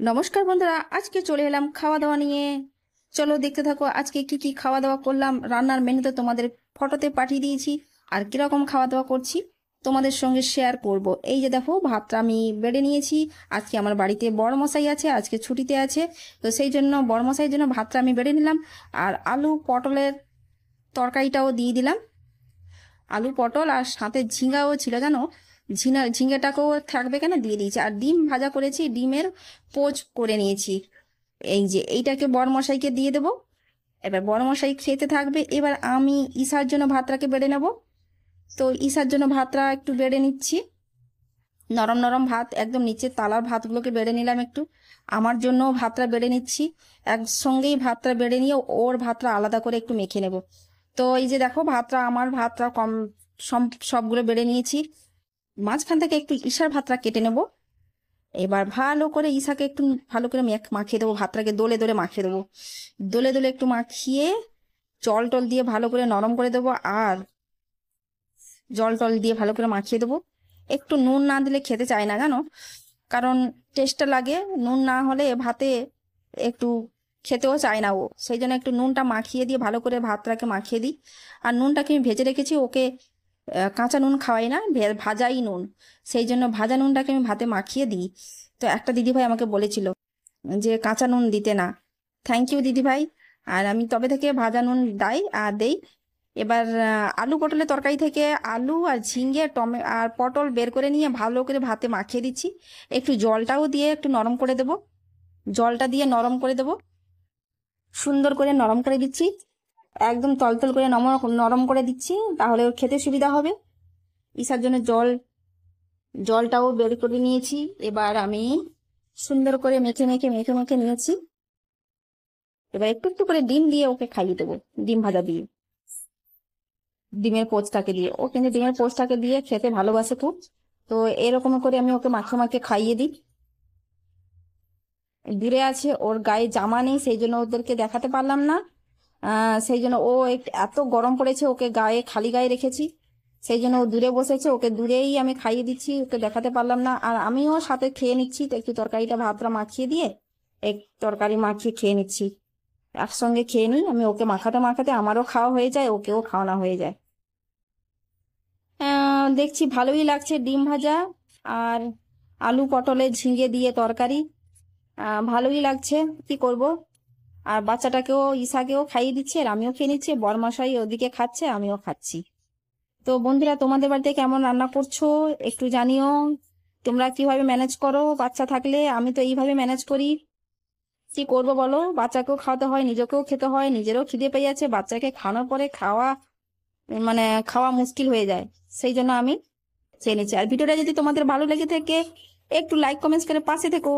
নমস্কার বন্ধুরা, আজকে চলে এলাম খাওয়া দাওয়া নিয়ে। চলো দেখতে থাকো আজকে কি কি খাওয়া দাওয়া করলাম। রান্নার মেনুতে তোমাদের ফটোতে পাঠিয়ে দিয়েছি, আর কিরকম খাওয়া দাওয়া করছি তোমাদের সঙ্গে শেয়ার করব। এই যে দেখো, ভাতটা আমি বেড়ে নিয়েছি। আজকে আমার বাড়িতে বড়মশাই আছে, আজকে ছুটিতে আছে, তো সেই জন্য বড়মশাইয়ের জন্য ভাতটা আমি বেড়ে নিলাম। আর আলু পটলের তরকারিটাও দিয়ে দিলাম। আলু পটল আর সাথে ঝিঙ্গাও ছিল, জানো, ঝিঙ্গাটাকেও থাকবে কেন দিয়ে দিয়েছি। আর ডিম ভাজা করেছি, ডিমের পোচ করে নিয়েছি। এই যে এইটাকে বড়মশাইকে দিয়ে দেবো। এবার বড়মশাই খেতে থাকবে। এবার আমি ঈশার জন্য ভাতটাকে বেড়ে নেব। তো ঈশার জন্য ভাতটা একটু বেড়ে নিচ্ছি। নরম নরম ভাত, একদম নিচের তালার ভাতগুলোকে বেড়ে নিলাম একটু। আমার জন্য ভাতটা বেড়ে নিচ্ছি। একসঙ্গেই ভাতটা বেড়ে নিয়ে ওর ভাতটা আলাদা করে একটু মেখে নেব। তো এই যে দেখো, আমার ভাতটা কম সবগুলো বেড়ে নিয়েছি। মাঝখান থেকে একটু ঈশার ভাতটা কেটে নেব। এবার ভালো করে ঈশাকে একটু ভালো করে মাখিয়ে দেবো। ভাতটাকে দোলে দোলে মাখিয়ে দেবো। দোলে দোলে একটু মাখিয়ে জল টল দিয়ে ভালো করে নরম করে দেবো। আর জল টল দিয়ে ভালো করে মাখিয়ে দেবো। একটু নুন না দিলে খেতে চায় না, জানো, কারণ টেস্টটা লাগে। নুন না হলে ভাতে একটু খেতেও চায় না ও, সেই জন্য একটু নুনটা মাখিয়ে দিয়ে ভালো করে ভাতটাকে মাখিয়ে দিই। আর নুনটাকে আমি ভেজে রেখেছি, ওকে কাঁচা নুন খাওয়াই না, ভাজাই নুন। সেই জন্য ভাজা নুনটাকে আমি ভাতে মাখিয়ে দিই। তো একটা দিদিভাই আমাকে বলেছিল যে কাঁচা নুন দিতে না। থ্যাংক ইউ দিদিভাই। আর আমি তবে থেকে ভাজা নুন দেই। এবার আলু পটলের তরকারি থেকে আলু আর ঝিঙ্গে আর পটল বের করে নিয়ে ভালো করে ভাতে মাখিয়ে দিচ্ছি। একটু জলটাও দিয়ে একটু নরম করে দেব। জলটা দিয়ে নরম করে দেব, সুন্দর করে নরম করে দিচ্ছি। একদম তলতল করে নরম করে দিচ্ছি, তাহলে ওর খেতে সুবিধা হবে। ইসার জন্য জলটাও বের করে নিয়েছি। এবার আমি সুন্দর করে মেখে মেখে মেখে মেখে নিয়েছি। এবার একটু একটু করে ডিম দিয়ে ওকে খাইয়ে দেবো। ডিম ভাজা দিয়ে, ডিমের পোচটাকে দিয়ে। ও কিন্তু ডিমের পোচটাকে দিয়ে খেতে ভালোবাসে খুব। তো এরকম করে আমি ওকে মাখে মাখে খাইয়ে দিই। দূরে আছে, ওর গায়ে জামা নেই, সেই জন্য ওদেরকে দেখাতে পারলাম না। সেই জন্য এত গরম পড়েছে, ওকে গায়ে খালি গায়ে রেখেছি। সেই জন্য ও দূরে বসেছে, ওকে দূরেই আমি খাইয়ে দিচ্ছি, ওকে দেখাতে পারলাম না। আর আমিও সাথে খেয়ে নিচ্ছি। তো একটু তরকারিটা ভাতটা মাখিয়ে দিয়ে তরকারি মাখিয়ে খেয়ে নিচ্ছি। একসঙ্গে খেয়ে নিই আমি। ওকে মাখাতে মাখাতে আমারও খাওয়া হয়ে যায়, ওকেও খাওয়ানো হয়ে যায়। দেখছি ভালোই লাগছে ডিম ভাজা আর আলু পটলের ঝিঙে দিয়ে তরকারি। ভালোই লাগছে, কি করব। আর বাচ্চাটাকেও, ঈশাকেও খাইয়ে দিচ্ছে, আর আমিও খেয়ে নিচ্ছি। বরমশাই ওদিকে খাচ্ছে, আমিও খাচ্ছি। তো বন্ধুরা, তোমাদের বাড়িতে কেমন রান্না করছো একটু জানিও। তোমরা কিভাবে ম্যানেজ করো বাচ্চা থাকলে? আমি তো এইভাবে ম্যানেজ করি। কি করব বলো, বাচ্চাকেও খাওয়াতে হয়, নিজেকেও খেতে হয়। নিজেরও খিদে পেয়ে যাচ্ছে, বাচ্চাকে খাওয়ানোর পরে মানে খাওয়া মুশকিল হয়ে যায়। সেই জন্য আমি চেয়ে নিচ্ছি। আর ভিডিওটা যদি তোমাদের ভালো লেগে থাকে, একটু লাইক কমেন্টস করে পাশে থেকো।